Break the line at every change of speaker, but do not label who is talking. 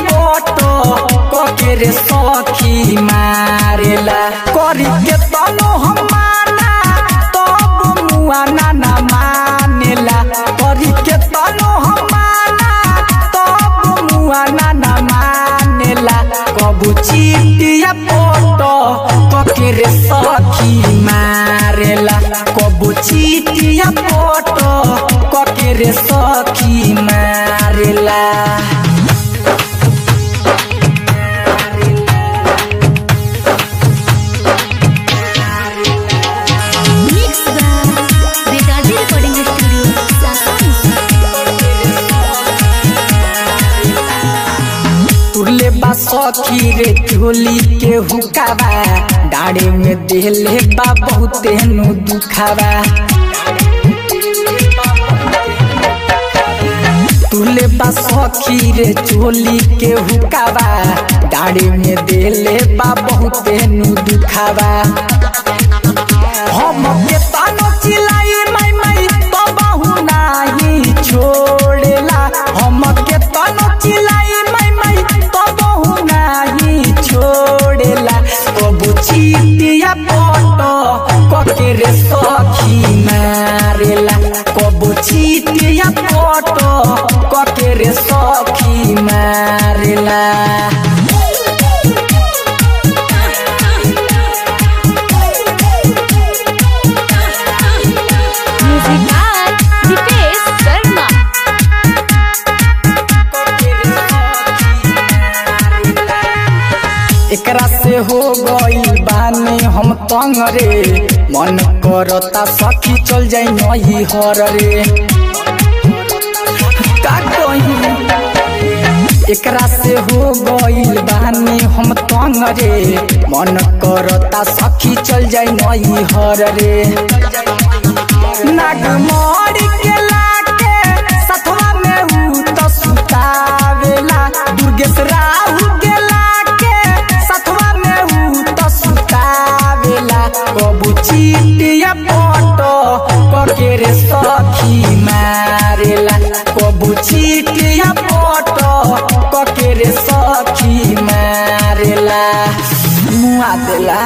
पोटो कके रे सखी मारेला करी के तनो हमाना तब मुआ ना मानेला करी के तनो हमाना तब मुआ ना मानेला कबू चिटिया पोटो कके रे सखी मारेला कबू चिटिया पोटो कके रे सखी मारेला सखी रे झोली के हुकावा डाड़े में देले बा बहुते नु दुखावा तुले बा सखी रे झोली के हुकावा डाड़े में देले बा बहुते नु दुखावा हम के तानो चिल्लाई माई माई तो बहु नाही छोड़ेला हम के तानो चिल्लाई माई माई तो बहु नाही छोड़ेला कबू चिटिया पोटो कके रे सखी मारेला कबू चिटिया पोटो कके रे सखी मारेला एकरा से हो गई बानी हम तंग रे मन करता सखी चल जाई नही हर रे का कही एकरा से हो गई बानी हम तंग रे मन करता सखी चल जाई नही हर रे नागमोड़ी के लाके सथवा में उ तो सुतावेला दुर्गेश राहु के कबू चिटिया पोटो कके रे सखी मारेला कबू चिटिया पोटो कके रे सखी मारेला मुआ देला।